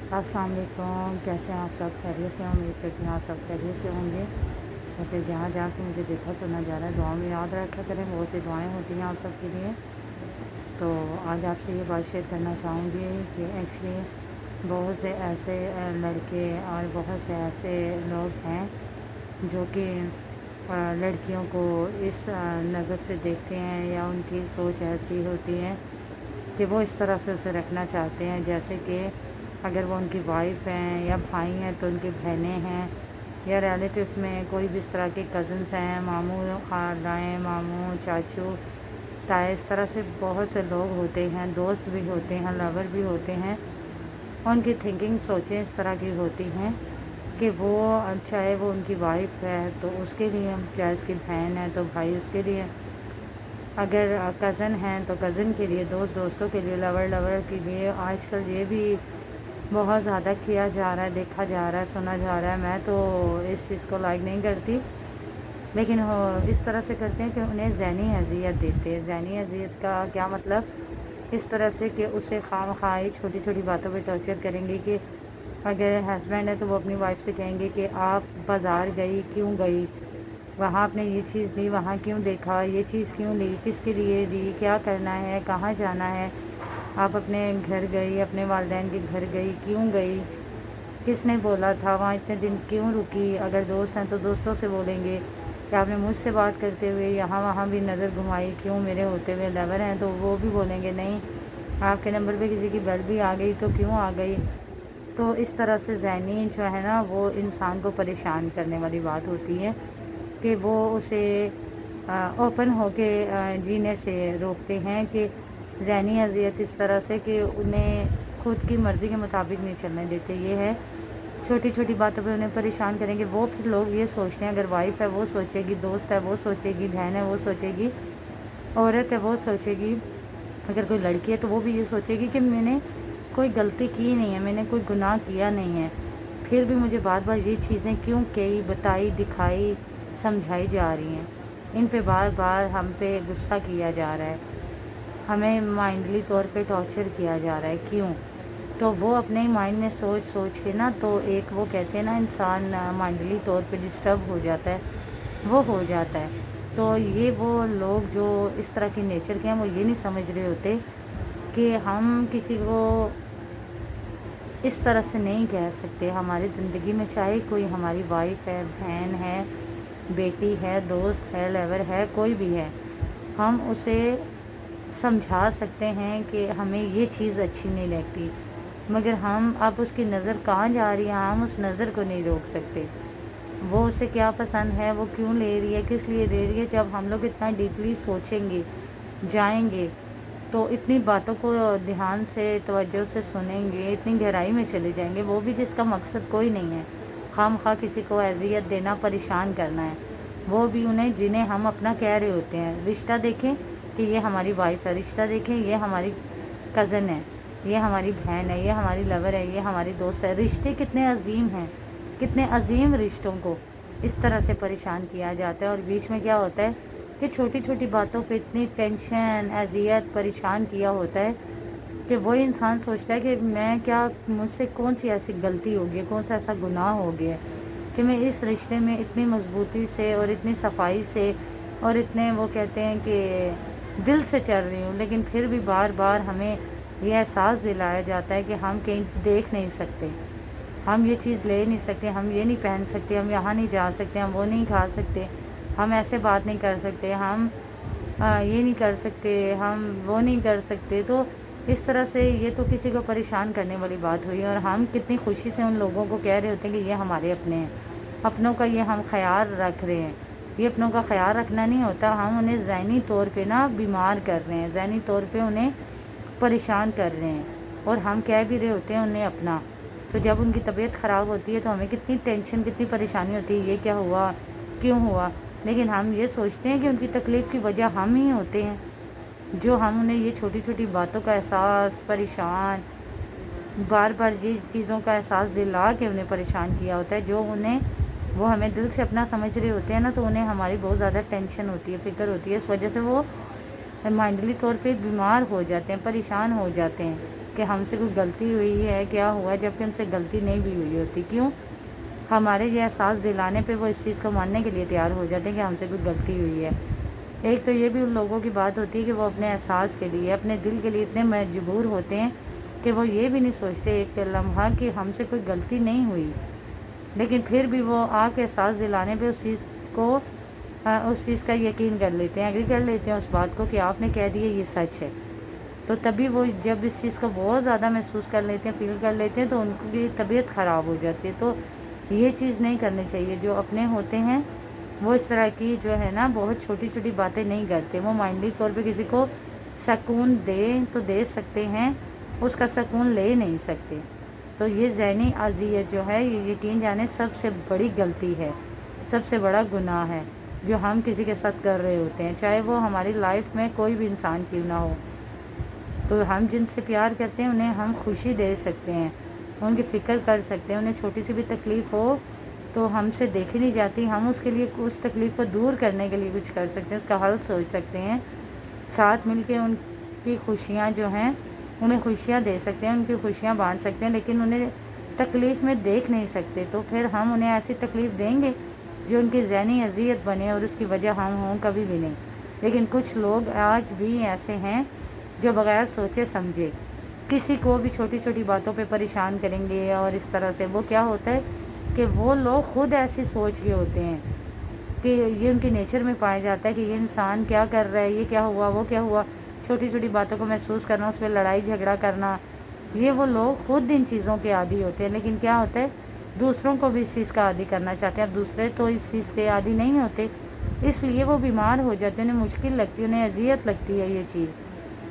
अस्सलाम वालेकुम। कैसे हैं आप सब? खैरियत से? उम्मीद करती हूँ आप सब खैरियत से होंगे। तो फिर जहाँ जहाँ से मुझे देखा सुना जा रहा है, दुआ में याद रखा करें, बहुत सी दुआएं होती हैं आप सब के लिए। तो आज आपसे ये बात शेयर करना चाहूँगी कि एक्चुअली बहुत से ऐसे लड़के और बहुत से ऐसे लोग हैं जो कि लड़कियों को इस नज़र से देखते हैं या उनकी सोच ऐसी होती है कि वो इस तरह से उसे रखना चाहते हैं, जैसे कि अगर वो उनकी वाइफ हैं या भाई हैं तो उनकी बहनें हैं, या रिलेटिव में कोई भी इस तरह के कज़न्स हैं, मामू खालाएँ, मामू चाचू ताए, इस तरह से बहुत से लोग होते हैं, दोस्त भी होते हैं, लवर भी होते हैं। उनकी थिंकिंग सोचें इस तरह की होती हैं कि वो चाहे वो उनकी वाइफ है तो उसके लिए, चाहे उसकी बहन है तो भाई उसके लिए, अगर कज़न हैं तो कज़न के लिए, दोस्त दोस्तों के लिए, लवर लवर के लिए। आजकल ये भी बहुत ज़्यादा किया जा रहा है, देखा जा रहा है, सुना जा रहा है। मैं तो इस चीज़ को लाइक नहीं करती, लेकिन वो इस तरह से करते हैं कि उन्हें ज़हनी अज़ियत देते हैं। ज़हनी अज़ियत का क्या मतलब? इस तरह से कि उसे खामख़ाई छोटी छोटी बातों पे टॉर्चर करेंगे कि अगर हस्बैंड है तो वो अपनी वाइफ से कहेंगे कि आप बाज़ार गई, क्यों गई, वहाँ आपने ये चीज़ ली, वहाँ क्यों देखा, ये चीज़ क्यों ली, किसके लिए ली, क्या करना है, कहाँ जाना है, आप अपने घर गई, अपने वालिदैन के घर गई, क्यों गई, किसने बोला था, वहाँ इतने दिन क्यों रुकी। अगर दोस्त हैं तो दोस्तों से बोलेंगे कि आपने मुझसे बात करते हुए यहाँ वहाँ भी नज़र घुमाई, क्यों मेरे होते हुए। लवर हैं तो वो भी बोलेंगे नहीं, आपके नंबर पे किसी की बेल भी आ गई तो क्यों आ गई। तो इस तरह से ज़हनी जो है ना, वो इंसान को परेशान करने वाली बात होती है कि वो उसे ओपन होके जीने से रोकते हैं, कि ज़हनी अज़ियत इस तरह से कि उन्हें खुद की मर्ज़ी के मुताबिक नहीं चलने देते। ये है, छोटी छोटी बातों पे उन्हें परेशान करेंगे। वो फिर लोग ये सोचते हैं, अगर वाइफ है वो सोचेगी, दोस्त है वो सोचेगी, बहन है वो सोचेगी, औरत है वो सोचेगी, अगर कोई लड़की है तो वो भी ये सोचेगी कि मैंने कोई गलती की नहीं है, मैंने कोई गुनाह किया नहीं है, फिर भी मुझे बार बार ये चीज़ें क्यों कही, बताई, दिखाई, समझाई जा रही हैं। इन पे बार बार हम पे गुस्सा किया जा रहा है, हमें माइंडली तौर पे टॉर्चर किया जा रहा है, क्यों? तो वो अपने ही माइंड में सोच सोच के ना, तो एक वो कहते हैं ना, इंसान माइंडली तौर पे डिस्टर्ब हो जाता है, वो हो जाता है। तो ये वो लोग जो इस तरह के नेचर के हैं, वो ये नहीं समझ रहे होते कि हम किसी को इस तरह से नहीं कह सकते। हमारी ज़िंदगी में चाहे कोई हमारी वाइफ है, बहन है, बेटी है, दोस्त है, लवर है, कोई भी है, हम उसे समझा सकते हैं कि हमें ये चीज़ अच्छी नहीं लगती, मगर हम अब उसकी नज़र कहाँ जा रही है, हम उस नज़र को नहीं रोक सकते। वो उसे क्या पसंद है, वो क्यों ले रही है, किस लिए ले रही है। जब हम लोग इतना डीपली सोचेंगे, जाएंगे, तो इतनी बातों को ध्यान से, तवज्जो से सुनेंगे, इतनी गहराई में चले जाएंगे, वो भी जिसका मकसद कोई नहीं है खामखा किसी को अज़ियत देना, परेशान करना है, वो भी उन्हें जिन्हें हम अपना कह रहे होते हैं। रिश्ता देखें कि ये हमारी वाइफ है, रिश्ता देखें ये हमारी कज़न है, ये हमारी बहन है, ये हमारी लवर है, ये हमारी दोस्त है। रिश्ते कितने अजीम हैं, कितने अजीम रिश्तों को इस तरह से परेशान किया जाता है। और बीच में क्या होता है कि छोटी छोटी बातों पे इतनी टेंशन, अज़ियत, परेशान किया होता है कि वही इंसान सोचता है कि मैं क्या, मुझसे कौन सी ऐसी गलती हो गई, कौन सा ऐसा गुनाह हो गया कि मैं इस रिश्ते में इतनी मजबूती से और इतनी सफाई से और इतने, वो कहते हैं कि दिल से चल रही हूँ, लेकिन फिर भी बार बार हमें यह एहसास दिलाया जाता है कि हम कहीं देख नहीं सकते, हम ये चीज़ ले नहीं सकते, हम ये नहीं पहन सकते, हम यहाँ नहीं जा सकते, हम वो नहीं खा सकते, हम ऐसे बात नहीं कर सकते, हम ये नहीं कर सकते, हम वो नहीं कर सकते। तो इस तरह से ये तो किसी को परेशान करने वाली बात हुई, और हम कितनी खुशी से उन लोगों को कह रहे होते हैं कि ये हमारे अपने हैं, अपनों का ये हम ख्याल रख रहे हैं। ये अपनों का ख्याल रखना नहीं होता, हम उन्हें ज़हनी तौर पे ना बीमार कर रहे हैं, ज़हनी तौर पे उन्हें परेशान कर रहे हैं, और हम कह भी रहे होते हैं उन्हें अपना। तो जब उनकी तबीयत ख़राब होती है तो हमें कितनी टेंशन, कितनी परेशानी होती है, ये क्या हुआ, क्यों हुआ। लेकिन हम ये सोचते हैं कि उनकी तकलीफ़ की वजह हम ही होते हैं, जो हम उन्हें ये छोटी छोटी बातों का एहसास, परेशान, बार बार ये चीज़ों का एहसास दिला के उन्हें परेशान किया होता है। जो उन्हें, वो हमें दिल से अपना समझ रहे होते हैं ना, तो उन्हें हमारी बहुत ज़्यादा टेंशन होती है, फ़िक्र होती है। इस वजह से वो माइंडली तौर पे बीमार हो जाते हैं, परेशान हो जाते हैं, کہ ہم سے کوئی غلطی ہوئی ہے، کیا ہوا ہے، جبکہ ان سے غلطی نہیں بھی ہوئی ہوتی. کیوں؟ ہمارے یہ احساس دلانے پہ وہ اس چیز کو ماننے کے لیے تیار ہو جاتے ہیں کہ ہم سے کوئی غلطی ہوئی ہے. ایک تو یہ بھی ان لوگوں کی بات ہوتی ہے کہ وہ اپنے احساس کے لیے، اپنے دل کے لیے اتنے مجبور ہوتے ہیں کہ وہ یہ بھی نہیں سوچتے ایک لمحہ کہ ہم سے کوئی غلطی نہیں ہوئی، لیکن پھر بھی وہ آپ کے احساس دلانے پہ اس چیز کا یقین کر لیتے ہیں، ایگری کر لیتے ہیں اس بات کو کہ آپ نے کہہ دیا یہ سچ ہے. تو تبھی وہ جب اس چیز کو بہت زیادہ محسوس کر لیتے ہیں، فیل کر لیتے ہیں، تو ان کی طبیعت خراب ہو جاتی ہے. تو یہ چیز نہیں کرنی چاہیے. جو اپنے ہوتے ہیں وہ اس طرح کی جو ہے نا بہت چھوٹی چھوٹی باتیں نہیں کرتے. وہ مائنڈلی طور پہ کسی کو سکون دیں تو دے سکتے ہیں، اس کا سکون لے نہیں سکتے. تو یہ ذہنی اذیت جو ہے، یہ یقین جانے سب سے بڑی غلطی ہے، سب سے بڑا گناہ ہے جو ہم کسی کے ساتھ کر رہے ہوتے ہیں، چاہے وہ ہماری لائف میں کوئی بھی انسان کیوں نہ ہو. تو ہم جن سے پیار کرتے ہیں انہیں ہم خوشی دے سکتے ہیں، ان کی فکر کر سکتے ہیں. انہیں چھوٹی سی بھی تکلیف ہو تو ہم سے دیکھی نہیں جاتی، ہم اس کے لیے اس تکلیف کو دور کرنے کے لیے کچھ کر سکتے ہیں، اس کا حل سوچ سکتے ہیں، ساتھ مل کے ان کی خوشیاں جو ہیں انہیں خوشیاں دے سکتے ہیں، ان کی خوشیاں بانٹ سکتے ہیں، لیکن انہیں تکلیف میں دیکھ نہیں سکتے. تو پھر ہم انہیں ایسی تکلیف دیں گے جو ان کی ذہنی اذیت بنے اور اس کی وجہ ہم ہوں؟ کبھی بھی نہیں. لیکن کچھ لوگ آج بھی ایسے ہیں جو بغیر سوچے سمجھے کسی کو بھی چھوٹی چھوٹی باتوں پہ پریشان کریں گے. اور اس طرح سے وہ کیا ہوتا ہے کہ وہ لوگ خود ایسی سوچ کے ہوتے ہیں کہ یہ ان کے نیچر میں پایا جاتا ہے کہ یہ انسان کیا کر رہا ہے، یہ کیا ہوا، وہ کیا ہوا. چھوٹی چھوٹی باتوں کو محسوس کرنا، اس پہ لڑائی جھگڑا کرنا، یہ وہ لوگ خود ان چیزوں کے عادی ہوتے ہیں. لیکن کیا ہوتا ہے دوسروں کو بھی اس چیز کا عادی کرنا چاہتے ہیں. اب دوسرے تو اس چیز کے عادی نہیں ہوتے، اس لیے وہ بیمار ہو جاتے ہیں، انہیں مشکل لگتی ہے، انہیں اذیت لگتی ہے یہ چیز.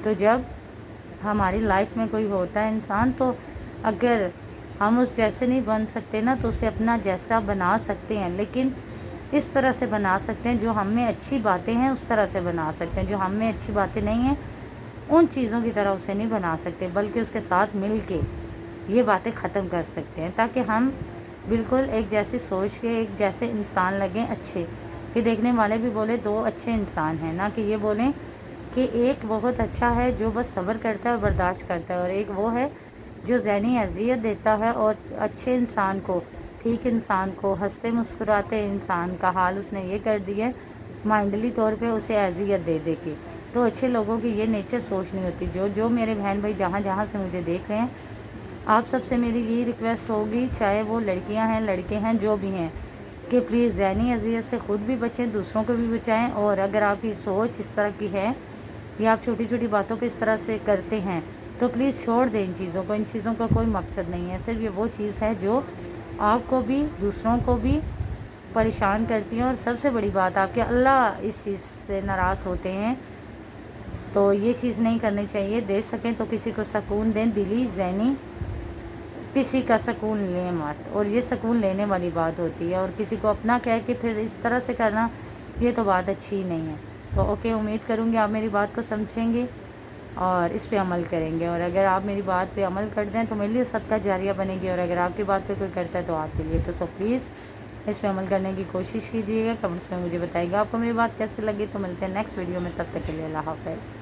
تو جب ہماری لائف میں کوئی ہوتا ہے انسان، تو اگر ہم اس جیسے نہیں بن سکتے نا تو اسے اپنا جیسا بنا سکتے ہیں، لیکن اس طرح سے بنا سکتے ہیں جو ہم میں اچھی باتیں ہیں اس طرح سے بنا سکتے ہیں. جو ہم میں اچھی باتیں نہیں ہیں ان چیزوں کی طرح اسے نہیں بنا سکتے، بلکہ اس کے ساتھ مل کے یہ باتیں ختم کر سکتے ہیں، تاکہ ہم بالکل ایک جیسی سوچ کے ایک جیسے انسان لگیں، اچھے کہ دیکھنے والے بھی بولے دو اچھے انسان ہیں، نہ کہ یہ بولیں کہ ایک بہت اچھا ہے جو بس صبر کرتا ہے اور برداشت کرتا ہے، اور ایک وہ ہے جو ذہنی اذیت دیتا ہے اور اچھے انسان کو، ٹھیک انسان کو، ہنستے مسکراتے انسان کا حال اس نے یہ کر دیا ہے مائنڈلی طور پہ اسے اذیت دے دے کے. تو اچھے لوگوں کی یہ نیچر سوچ نہیں ہوتی. جو میرے بہن بھائی جہاں جہاں سے مجھے دیکھ رہے ہیں، آپ سب سے میری یہی ریکویسٹ ہوگی، چاہے وہ لڑکیاں ہیں لڑکے ہیں جو بھی ہیں، کہ پلیز ذہنی اذیت سے خود بھی بچیں، دوسروں کو بھی بچائیں. اور اگر آپ کی سوچ اس طرح کی ہے یا آپ چھوٹی چھوٹی باتوں کو اس طرح سے کرتے ہیں تو پلیز چھوڑ دیں ان چیزوں کو. ان چیزوں کا کوئی مقصد نہیں ہے، صرف یہ وہ چیز ہے جو آپ کو بھی دوسروں کو بھی پریشان کرتی ہیں. اور سب سے بڑی بات آپ کے اللہ اس چیز سے ناراض ہوتے ہیں. تو یہ چیز نہیں کرنی چاہیے. دے سکیں تو کسی کو سکون دیں، دلی ذہنی کسی کا سکون لیں مت. اور یہ سکون لینے والی بات ہوتی ہے، اور کسی کو اپنا کہہ کے پھر اس طرح سے کرنا یہ تو بات اچھی ہی نہیں ہے. تو اوکے، امید کروں گی آپ میری بات کو سمجھیں گے اور اس پہ عمل کریں گے. اور اگر آپ میری بات پہ عمل کر دیں تو میرے لیے صدقہ جاریہ بنے گی، اور اگر آپ کی بات پہ کوئی کرتا ہے تو آپ کے لیے. تو پلیز اس پہ عمل کرنے کی کوشش کیجیے گا. کمنٹس میں مجھے بتائیے گا آپ کو میری بات کیسے لگی. تو ملتے ہیں نیکسٹ ویڈیو میں، تب تک کے لیے اللہ حافظ.